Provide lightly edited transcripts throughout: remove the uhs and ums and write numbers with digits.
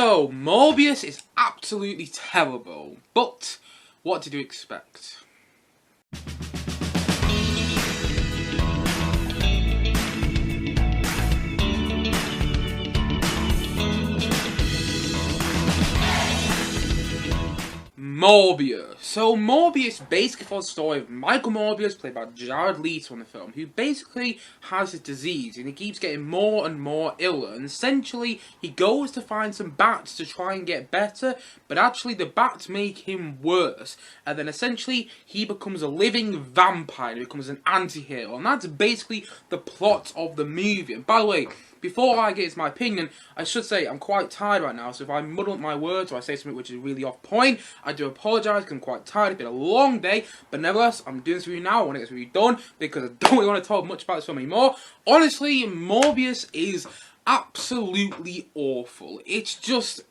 So, Morbius is absolutely terrible, but what did you expect? Morbius. So Morbius basically follows the story of Michael Morbius, played by Jared Leto in the film, who basically has this disease and he keeps getting more and more ill, and essentially he goes to find some bats to try and get better, but actually the bats make him worse, and then essentially he becomes a living vampire, he becomes an anti-hero, and that's basically the plot of the movie. And by the way, before I get into my opinion, I should say I'm quite tired right now, so if I muddle up my words or I say something which is really off point, I do apologise because I'm quite tired. It's been a long day, but nevertheless, I'm doing this review now. I want to get this review done because I don't really want to talk much about this film anymore. Honestly, Morbius is absolutely awful. It's just...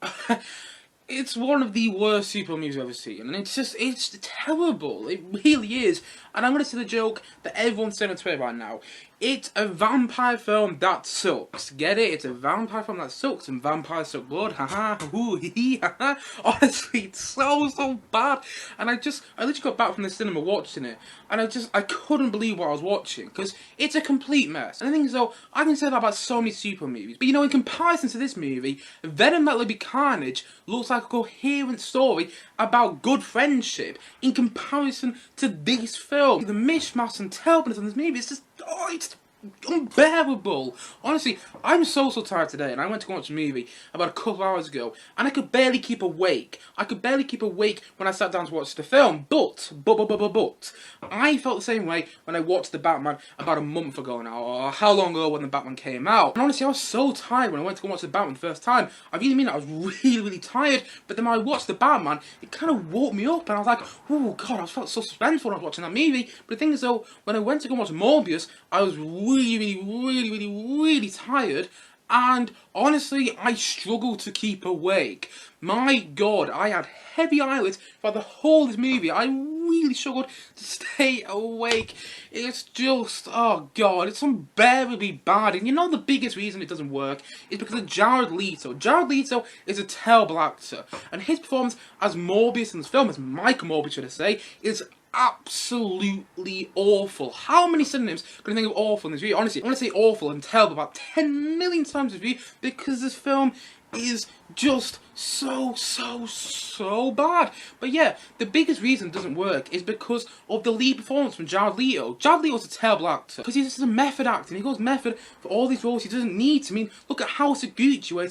It's one of the worst superhero movies I've ever seen, and it's terrible. It really is. And I'm going to say the joke that everyone's saying on Twitter right now. It's a vampire film that sucks. Get it? It's a vampire film that sucks, and vampires suck blood. Haha, hoo, hee hee, haha. Honestly, it's so bad. And I literally got back from the cinema watching it, and I couldn't believe what I was watching, because it's a complete mess. And the thing is, though, I can say that about so many superhero movies, but you know, in comparison to this movie, Venom Let There Be Carnage looks like a coherent story about good friendship in comparison to this film. The mishmash and terribleness in this movie is just, it's unbearable. Honestly, I'm so tired today, and I went to watch a movie about a couple of hours ago, and I could barely keep awake. I could barely keep awake when I sat down to watch the film, but, I felt the same way when I watched The Batman about a month ago now, or how long ago when The Batman came out. And honestly, I was so tired when I went to go watch The Batman the first time. I really mean it, I was really tired, but then when I watched The Batman, it kind of woke me up, and I was like, oh god, I felt so suspenseful when I was watching that movie. But the thing is, though, when I went to go watch Morbius, I was really tired, and honestly, I struggled to keep awake. My god, I had heavy eyelids for the whole of this movie. I really struggled to stay awake. It's just, oh god, it's unbearably bad. And you know the biggest reason it doesn't work is because of Jared Leto. Jared Leto is a terrible actor, and his performance as Morbius in this film, as Michael Morbius should I say, is absolutely awful. How many synonyms can I think of awful in this video? Honestly, I want to say awful and terrible about 10 million times this video, because this film is just so bad. But yeah, the biggest reason it doesn't work is because of the lead performance from Jared Leto. Jared Leto's a terrible actor because he's just a method actor, and he goes method for all these roles he doesn't need to. I mean, look at House of Gucci, where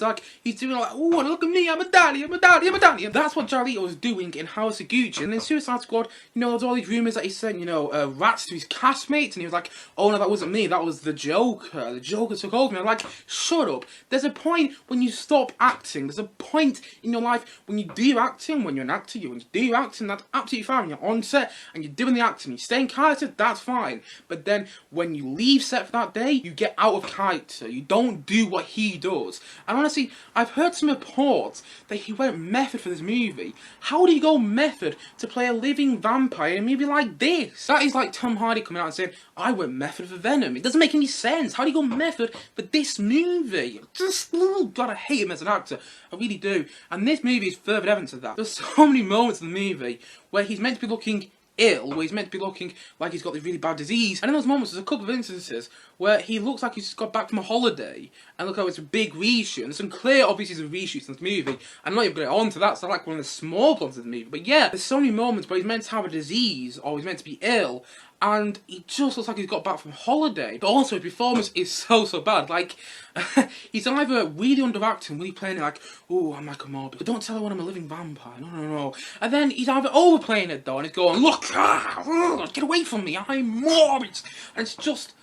he's doing like, oh, look at me, I'm a daddy. And that's what Jared Leto was doing in House of Gucci. And in Suicide Squad, you know, there's all these rumours that he sent, you know, rats to his castmates, and he was like, oh no, that wasn't me, that was the Joker. The Joker took over me. I'm like, shut up. There's a point when you stop acting. There's a point in your life when you do acting, when you're an actor, when you do acting, that's absolutely fine. When you're on set and you're doing the acting, you stay in character, that's fine. But then when you leave set for that day, you get out of character. You don't do what he does. And honestly, I've heard some reports that he went method for this movie. How do you go method to play a living vampire in a movie like this? That is like Tom Hardy coming out and saying, I went method for Venom. It doesn't make any sense. How do you go method for this movie? Just, oh god, I hate him as an actor. I really do. And this movie is further evidence of that. There's so many moments in the movie where he's meant to be looking ill, where he's meant to be looking like he's got this really bad disease. And in those moments, there's a couple of instances where he looks like he's just got back from a holiday, and look how it's a big reshoot. And there's some clear, obviously, reshoots in this movie. I'm not even going to get on to that, so I like one of the small plots of the movie. But yeah, there's so many moments where he's meant to have a disease, or he's meant to be ill, and he just looks like he's got back from holiday. But also, his performance is so bad. Like, he's either really underacting, really playing it like, oh, I'm Michael Morbius, but don't tell everyone I'm a living vampire, no. And then he's either overplaying it, though, and he's going, look, get away from me, I'm Morbius. And it's just,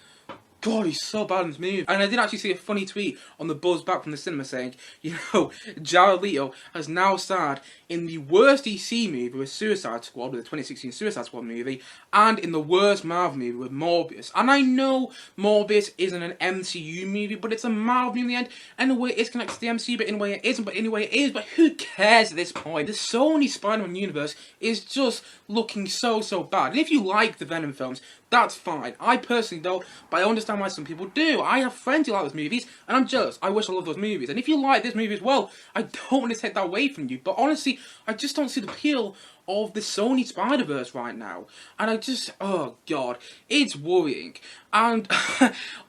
god, he's so bad in this movie. And I did actually see a funny tweet on the buzz back from the cinema saying, you know, Jared Leto has now starred in the worst DC movie with Suicide Squad, with the 2016 Suicide Squad movie, and in the worst Marvel movie with Morbius. And I know Morbius isn't an MCU movie, but it's a Marvel movie in the end. And in a way it's connected to the MCU, but in a way it isn't, but in a way it is. But who cares at this point? The Sony Spider-Man universe is just looking so bad. And if you like the Venom films, That's fine. I personally don't, but I understand why some people do. I have friends who like those movies, and I'm jealous. I wish I loved those movies. And if you like this movie as well, I don't want to take that away from you. But honestly, I just don't see the appeal of the Sony Spider-Verse right now. And I just, oh god, it's worrying. And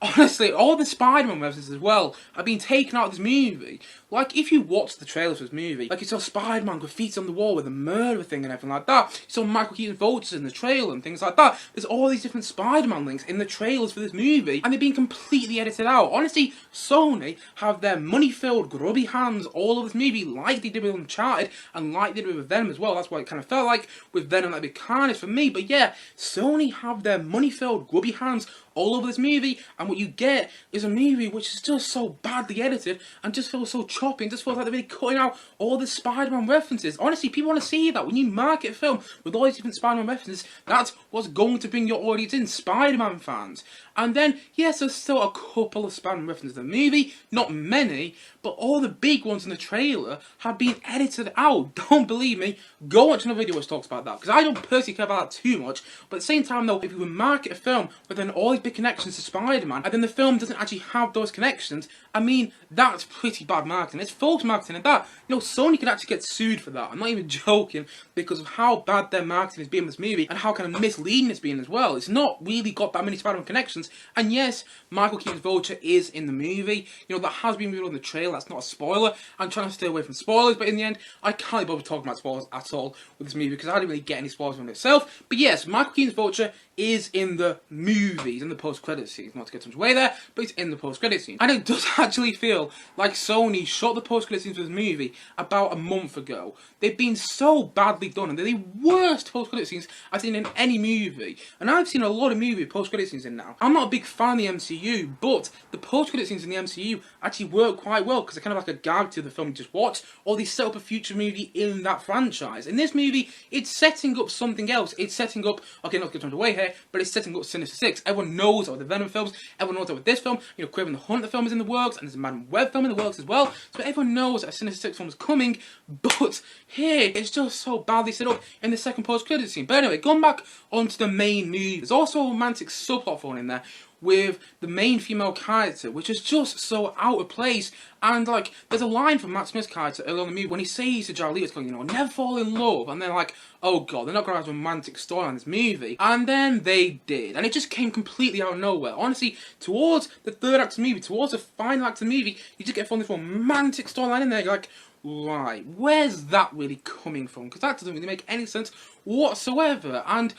honestly, all the Spider-Man references as well have been taken out of this movie. Like, if you watch the trailers for this movie, like you saw Spider-Man graffiti on the wall with a murder thing and everything like that. You saw Michael Keaton Vultures in the trailer and things like that. There's all these different Spider-Man links in the trailers for this movie, and they've been completely edited out. Honestly, Sony have their money-filled, grubby hands all over this movie, like they did with Uncharted, and like they did with Venom as well. That's what it kind of felt like with Venom, like the carnage for me. But yeah, Sony have their money-filled, grubby hands all over this movie, and what you get is a movie which is just so badly edited and just feels so choppy and just feels like they're really cutting out all the Spider-Man references. Honestly, people want to see that. When you market a film with all these different Spider-Man references, that's what's going to bring your audience in, Spider-Man fans. And then, yes, there's still a couple of Spider-Man references in the movie, not many, but all the big ones in the trailer have been edited out. Don't believe me? Go watch another video which talks about that, because I don't personally care about that too much. But at the same time though, if you would market a film with then all these big connections to Spider-Man, and then the film doesn't actually have those connections, I mean, that's pretty bad marketing. It's false marketing, and that, you know, Sony could actually get sued for that. I'm not even joking, because of how bad their marketing has been in this movie, and how kind of misleading it's been as well. It's not really got that many Spider-Man connections, and yes, Michael Keaton's Vulture is in the movie. You know, that has been revealed in the trailer, that's not a spoiler. I'm trying to stay away from spoilers, but in the end, I can't bother talking about spoilers at all with this movie, because I didn't really get any spoilers from it itself. But yes, Michael Keaton's Vulture is in the movie, he's in the post-credit scene. Not to get too much away there, but he's in the post-credit scene. And it does actually feel like Sony shot the post-credit scenes for this movie about a month ago. They've been so badly done, and they're the worst post-credit scenes I've seen in any movie. And I've seen a lot of movie post-credit scenes in now. I'm not a big fan of the MCU, but the post-credit scenes in the MCU actually work quite well, because they're kind of like a gag to the film you just watched, or they set up a future movie in that franchise. In this movie, it's setting up something else. It's setting up, okay, not to get away here, but it's setting up Sinister Six. Everyone knows about the Venom films, everyone knows about this film, you know, Kraven the Hunter film is in the works, and there's a Madam Web film in the works as well, so everyone knows that a Sinister Six film is coming, but here, it's just so badly set up in the second post-credit scene. But anyway, going back onto the main movie, there's also a romantic subplot thrown in there, with the main female character, which is just so out of place. And like, there's a line from Matt Smith's character earlier in the movie when he says to Jared Leto, it's going, you know, never fall in love. And they're like, oh god, they're not going to have a romantic story in this movie. And then they did. And it just came completely out of nowhere. Honestly, towards the third act of the movie, towards the final act of the movie, you just get this romantic storyline in there. You're like, right, where's that really coming from? Because that doesn't really make any sense whatsoever. And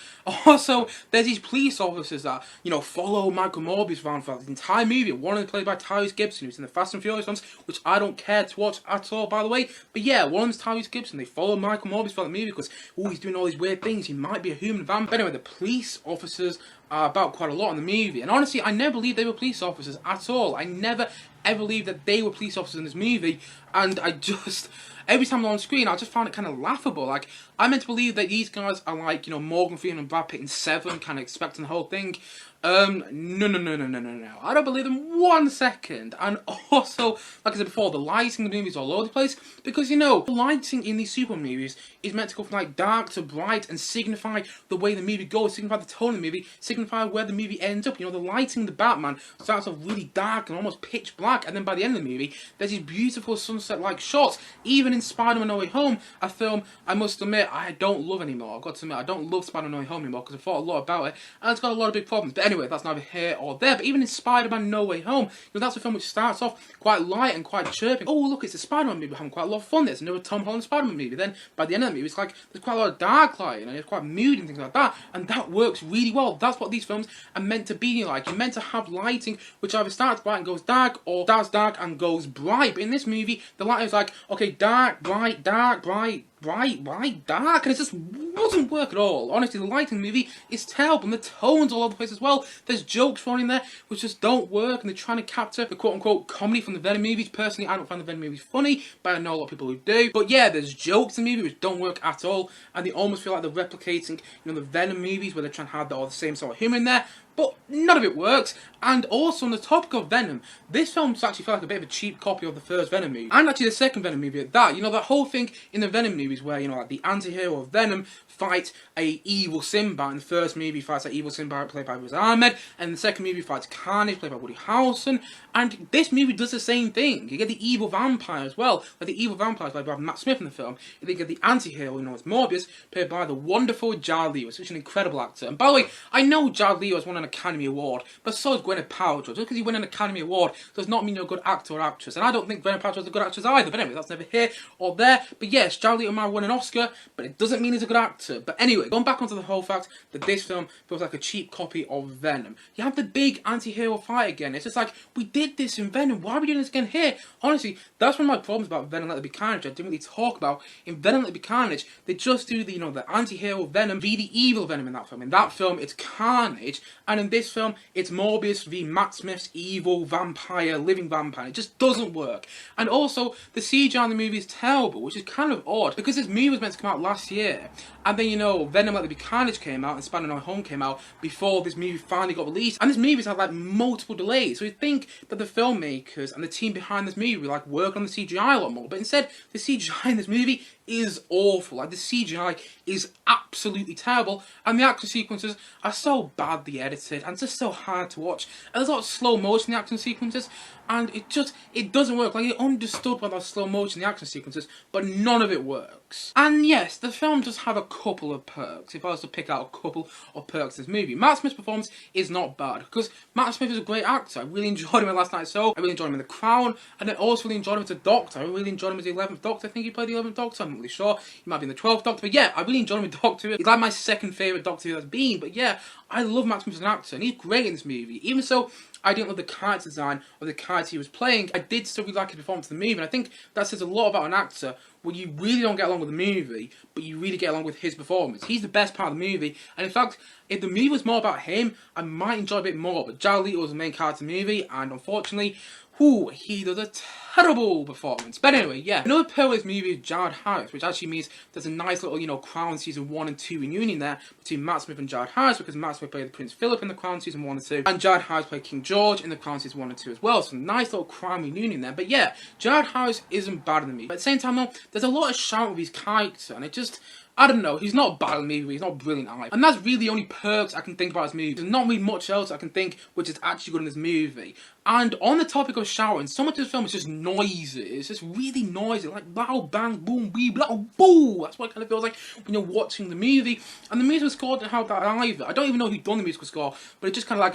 also, there's these police officers that, you know, follow Michael Morbius around for the entire movie. One of them played by Tyrese Gibson, who's in the Fast and Furious ones, which I don't care to watch at all, by the way. But yeah, one of them's Tyrese Gibson. They follow Michael Morbius for the movie because, oh, he's doing all these weird things. He might be a human vampire. But anyway, the police officers are about quite a lot in the movie. And honestly, I never believed they were police officers at all. I never ever believed that they were police officers in this movie. And I just, every time they're on screen, I just found it kind of laughable. Like, I meant to believe that these guys are like, you know, Morgan Freeman and Brad Pitt in Seven, kind of expecting the whole thing. No. I don't believe them 1 second. And also, like I said before, the lighting in the movies all over the place. Because, you know, the lighting in these super movies is meant to go from like dark to bright and signify the way the movie goes, signify the tone of the movie, signify where the movie ends up. You know, the lighting in the Batman starts off really dark and almost pitch black, and then by the end of the movie, there's these beautiful sunset-like shots. Even in Spider-Man No Way Home, a film I must admit I don't love anymore. I've got to admit, I don't love Spider-Man No Way Home anymore because I thought a lot about it, and it's got a lot of big problems. But anyway, that's neither here or there. But even in Spider-Man No Way Home, you know, that's a film which starts off quite light and quite chirping. Oh, look, it's a Spider-Man movie, we're having quite a lot of fun. There's another Tom Holland Spider-Man movie. Then by the end of the movie, it's like there's quite a lot of dark lighting and it's quite moody and things like that, and that works really well. That's what these films are meant to be like. You're meant to have lighting which either starts bright and goes dark, or starts dark and goes bright. But in this movie, the lighting is like, okay, dark, bright, dark, bright, dark, and it just doesn't work at all. Honestly, the lighting in the movie is terrible, and the tones all over the place as well. There's jokes thrown in there which just don't work, and they're trying to capture the quote-unquote comedy from the Venom movies. Personally, I don't find the Venom movies funny, but I know a lot of people who do. But yeah, there's jokes in the movie which don't work at all, and they almost feel like they're replicating, you know, the Venom movies where they're trying to have all the same sort of humor in there. but none of it works. And also on the topic of Venom, this film actually felt like a bit of a cheap copy of the first Venom movie, and actually the second Venom movie at that. You know, that whole thing in the Venom movies where, you know, like the anti-hero of Venom fights a evil Symbiote. In the first movie fights that evil Symbiote played by Riz Ahmed, and in the second movie fights Carnage played by Woody Harrelson. And this movie does the same thing. You get the evil vampire as well, like the evil vampire played by Matt Smith in the film. You then get the anti-hero, you know, it's Morbius, played by the wonderful Jared Leto, such an incredible actor. And by the way, I know Jared Leto has won an Academy Award, but so has Gwyneth Paltrow. Just because you win an Academy Award does not mean you're a good actor or actress. And I don't think Gwyneth Paltrow is a good actress either. But anyway, that's neither here or there. But yes, Jared Leto might win an Oscar, but it doesn't mean he's a good actor. But anyway, going back onto the whole fact that this film feels like a cheap copy of Venom. You have the big anti-hero fight again. It's just like, we did this in Venom. Why are we doing this again here? Honestly, that's one of my problems about Venom Let There Be Carnage I didn't really talk about. In Venom Let There Be Carnage, they just do the, you know, the anti-hero Venom v the evil Venom in that film. In that film, it's Carnage, and in this film, it's Morbius v Matt Smith's evil vampire, living vampire. It just doesn't work. And also, the CGI in the movie is terrible, which is kind of odd, because this movie was meant to come out last year, and then, you know, Venom Let There Be Carnage came out, and Spider-Man No Way Home came out before this movie finally got released, and this movie's had, like, multiple delays, so you think that the filmmakers and the team behind this movie like work on the CGI a lot more, but instead, the CGI in this movie is awful. Like, the CGI is absolutely terrible, and the action sequences are so badly edited and just so hard to watch. And there's a lot of slow motion in the action sequences, and it doesn't work. Like, I understood by that slow motion in the action sequences, but none of it works. And yes, the film does have a couple of perks. If I was to pick out a couple of perks in this movie, Matt Smith's performance is not bad, because Matt Smith is a great actor. I really enjoyed him in Last Night Show. I really enjoyed him in The Crown, and I also really enjoyed him as a Doctor. I really enjoyed him as the 11th Doctor. I think he played the 11th Doctor. I'm not really sure. He might be in the 12th Doctor, but yeah, I really enjoyed him in Doctor Who. He's like my second favourite Doctor Who that's been, but yeah, I love Matt Smith as an actor, and he's great in this movie. Even so, I didn't love the character design or the character he was playing, I did still really like his performance in the movie, and I think that says a lot about an actor where you really don't get along with the movie, but you really get along with his performance. He's the best part of the movie, and in fact, if the movie was more about him, I might enjoy it a bit more, but Jared Leto was the main character in the movie, and unfortunately, he does a terrible performance. But anyway, yeah. Another perk of this movie is Jared Harris, which actually means there's a nice little, you know, Crown Season 1 and 2 reunion there between Matt Smith and Jared Harris, because Matt Smith played Prince Philip in the Crown Season 1 and 2, and Jared Harris played King George in the Crown Season 1 and 2 as well. So nice little Crown reunion there. But yeah, Jared Harris isn't bad in the movie. But at the same time though, there's a lot of shout with his character, and it just, I don't know, he's not bad in the movie, he's not brilliant either. And that's really the only perks I can think about this movie. There's not really much else I can think which is actually good in this movie. And on the topic of shouting, so much of this film is just noisy. It's just really noisy, like bow, bang, boom, bee, blah, boo. That's what it kind of feels like when you're watching the movie. And the musical score didn't have that either. I don't even know who done the musical score, but it just kind of like,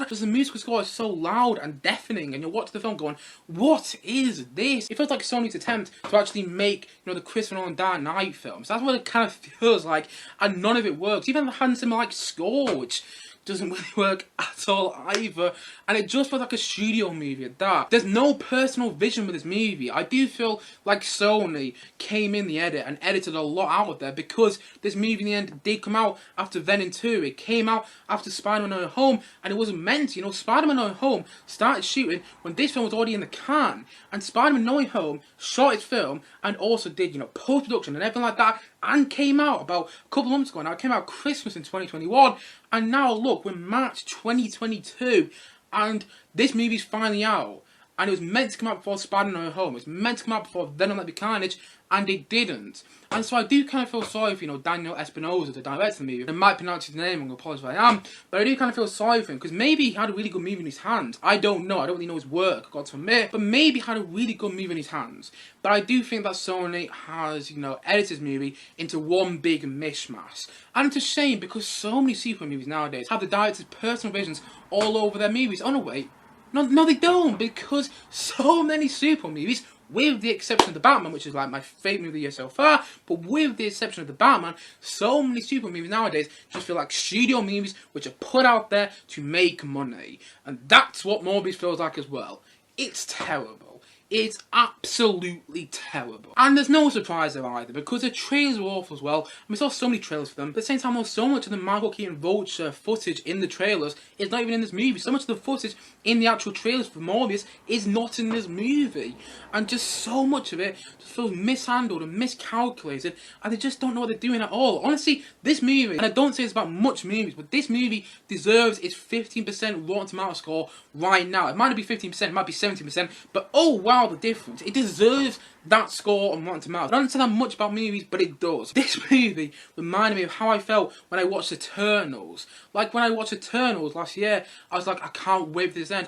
just the musical score is so loud and deafening, and you're watching the film going, what is this? It feels like Sony's attempt to actually make, you know, the Christopher Nolan Dark Knight films. That's what it kind of feels like, and none of it works. Even the Hans Zimmer like score, which doesn't really work at all either, and it just feels like a studio movie at that. There's no personal vision with this movie. I do feel like Sony came in the edit and edited a lot out of there, because this movie in the end did come out after Venom 2. It came out after Spider-Man No Way Home, and it wasn't meant to. You know, Spider-Man No Way Home started shooting when this film was already in the can, and Spider-Man No Way Home shot its film and also did, you know, post-production and everything like that, and came out about a couple months ago now. It came out Christmas in 2021, and now look, we're March 2022, and this movie's finally out. And it was meant to come out before Spider-Man No Way Home. It was meant to come out before Venom Let There Be Carnage, and it didn't. And so I do kind of feel sorry for, you know, Daniel Espinosa, the director of the movie. I might pronounce his name, I'm going to apologise if I am, but I do kind of feel sorry for him, because maybe he had a really good movie in his hands. I don't know, I don't really know his work, God to admit, but maybe he had a really good movie in his hands. But I do think that Sony has, you know, edited his movie into one big mishmash. And it's a shame, because so many superhero movies nowadays have the director's personal visions all over their movies. Oh no, wait. No, they don't, because so many superhero movies, with the exception of The Batman, which is like my favourite movie of the year so far, but with the exception of The Batman, so many superhero movies nowadays just feel like studio movies which are put out there to make money. And that's what Morbius feels like as well. It's terrible. It's absolutely terrible. And there's no surprise there either, because the trailers were awful as well. And we saw so many trailers for them. But at the same time, so much of the Michael Keaton Vulture footage in the trailers is not even in this movie. So much of the footage in the actual trailers for Morbius is not in this movie. And just so much of it just feels mishandled and miscalculated, and they just don't know what they're doing at all. Honestly, this movie, and I don't say this about much movies, but this movie deserves its 15% Rotten Tomatoes score right now. It might not be 15%, it might be 70%, but oh wow, the difference. It deserves that score on Rotten Tomatoes. I don't say that much about movies, but it does. This movie reminded me of how I felt when I watched Eternals. Like when I watched Eternals last year, I was like, I can't wait for this to end.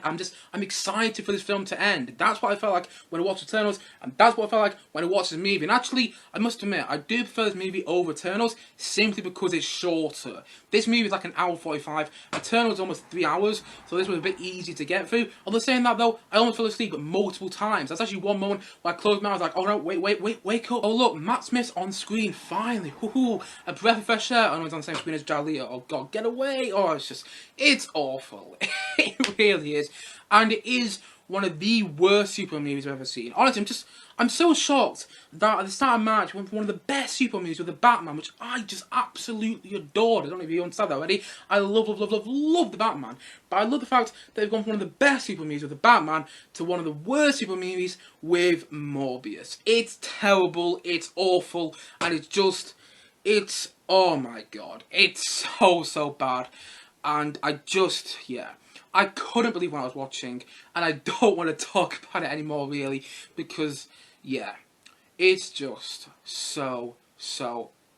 I'm excited for this film to end. That's what I felt like when I watched Eternals, and that's what I felt like when I watched this movie. And actually, I must admit, I do prefer this movie over Eternals simply because it's shorter. This movie is like an hour 45. Eternals is almost 3 hours, so this was a bit easy to get through. Although saying that though, I almost fell asleep multiple times. That's actually one moment where I closed my eyes like, oh no, wake up. Oh look, Matt Smith's on screen, finally. Woohoo, a breath of fresh air. I know he's on the same screen as Jared Leto. Oh god, get away. Oh, it's awful. It really is. And it is one of the worst Superman movies I've ever seen. Honestly, I'm so shocked that at the start of March, we went from one of the best Superman movies with the Batman, which I just absolutely adored. I don't know if you understand that already. I love the Batman. But I love the fact that they've gone from one of the best Superman movies with the Batman to one of the worst Superman movies with Morbius. It's terrible, it's awful, and it's, oh my god, it's so bad. And I couldn't believe what I was watching, and I don't want to talk about it anymore, really, because, yeah, it's just so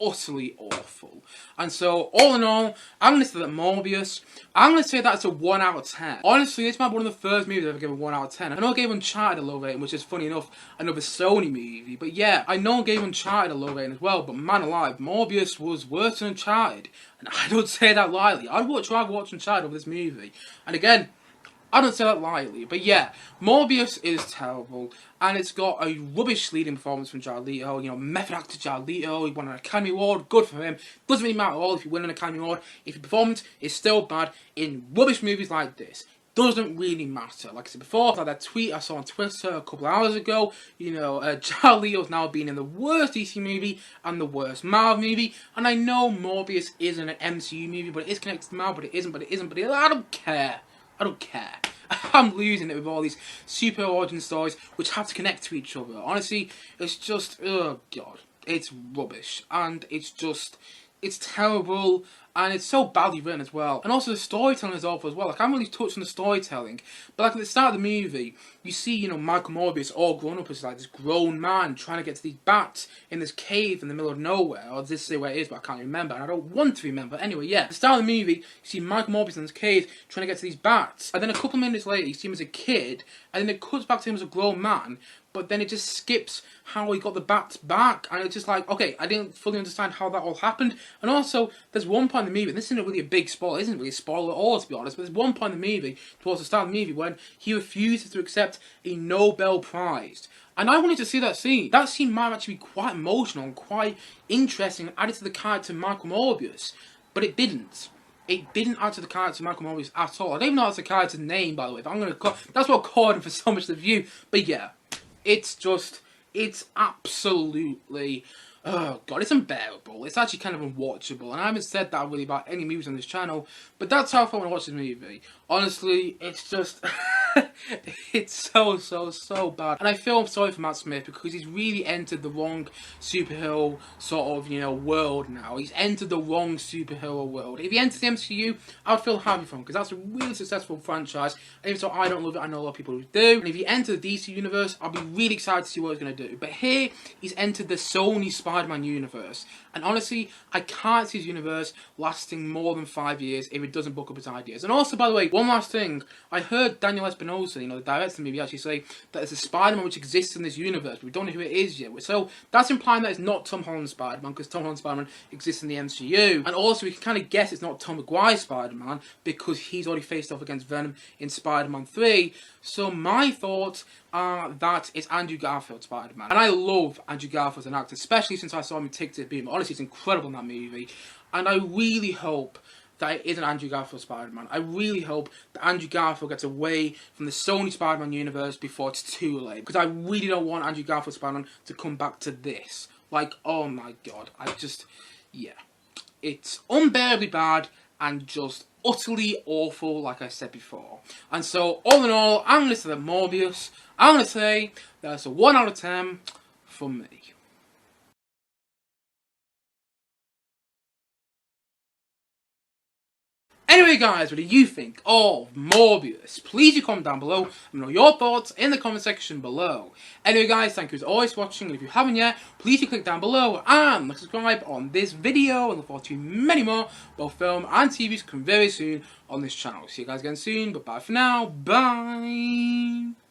utterly awful. And so, all in all, I'm going to say that Morbius, I'm going to say that's a 1 out of 10. Honestly, this might be one of the first movies I've ever given 1 out of 10. I know I gave Uncharted a low rating, which is, funny enough, another Sony movie. But yeah, I know I gave Uncharted a low rating as well, but man alive, Morbius was worse than Uncharted. And I don't say that lightly. I'd rather watch Uncharted over this movie. And again, I don't say that lightly, but yeah, Morbius is terrible, and it's got a rubbish leading performance from Jared Leto. You know, method actor Jared Leto, he won an Academy Award, good for him. Doesn't really matter at all if you win an Academy Award, if your performance is still bad in rubbish movies like this. Doesn't really matter. Like I said before, like that tweet I saw on Twitter a couple of hours ago, you know, Jared Leto's now been in the worst DC movie and the worst Marvel movie, and I know Morbius isn't an MCU movie, but it is connected to Marvel, but it isn't, I don't care. I don't care. I'm losing it with all these super origin stories which have to connect to each other. Honestly, it's just, oh god, it's rubbish. And it's terrible, and it's so badly written as well. And also the storytelling is awful as well. Like, I haven't really touched on the storytelling, but like at the start of the movie, you see, you know, Michael Morbius all grown up as like this grown man trying to get to these bats in this cave in the middle of nowhere. Or this is where it is, but I can't remember, and I don't want to remember. Anyway, yeah, at the start of the movie, you see Michael Morbius in this cave trying to get to these bats, and then a couple of minutes later, you see him as a kid, and then it cuts back to him as a grown man, but then it just skips how he got the bats back, and it's just like, okay, I didn't fully understand how that all happened. And also, there's one point in the movie, and this isn't really a big spoiler, it isn't really a spoiler at all, to be honest, but there's one point in the movie, towards the start of the movie, when he refuses to accept a Nobel Prize. And I wanted to see that scene. That scene might actually be quite emotional and quite interesting and added to the character Michael Morbius, but it didn't. It didn't add to the character Michael Morbius at all. I don't even know that's the character's name, by the way, but I'm going to that's what caught him for so much of the view. But yeah, it's absolutely, oh god, it's unbearable. It's actually kind of unwatchable, and I haven't said that really about any movies on this channel, but that's how I felt when I watched this movie. Honestly, it's just, it's so bad. And I feel sorry for Matt Smith, because he's really entered the wrong superhero sort of, you know, world now. He's entered the wrong superhero world. If he enters the MCU, I'd feel happy for him, because that's a really successful franchise. And even so, I don't love it, I know a lot of people who do. And if he enters the DC universe, I'll be really excited to see what he's going to do. But here, he's entered the Sony Spider-Man universe. And honestly, I can't see his universe lasting more than 5 years if it doesn't book up its ideas. And also, by the way, one last thing. I heard Daniel Espinosa, you know, the director of the movie, actually say that there's a Spider-Man which exists in this universe, but we don't know who it is yet. So that's implying that it's not Tom Holland's Spider-Man, because Tom Holland's Spider-Man exists in the MCU. And also, we can kind of guess it's not Tom Maguire's Spider-Man, because he's already faced off against Venom in Spider-Man 3. So my thoughts are that it's Andrew Garfield's Spider-Man. And I love Andrew Garfield as an actor, especially since I saw him in Tick, Tick, Boom. Honestly, he's incredible in that movie. And I really hope that it isn't Andrew Garfield Spider-Man. I really hope that Andrew Garfield gets away from the Sony Spider-Man universe before it's too late. Because I really don't want Andrew Garfield Spider-Man to come back to this. Like, oh my god. Yeah. It's unbearably bad and just utterly awful, like I said before. And so, all in all, I'm going to say that Morbius, I'm going to say that's a 1 out of 10 for me. Anyway guys, what do you think of Morbius? Please do comment down below. Let me know your thoughts in the comment section below. Anyway guys, thank you as always for watching, and if you haven't yet, please do click down below and subscribe on this video, and look forward to many more, both film and TVs, coming very soon on this channel. See you guys again soon, but bye for now, bye!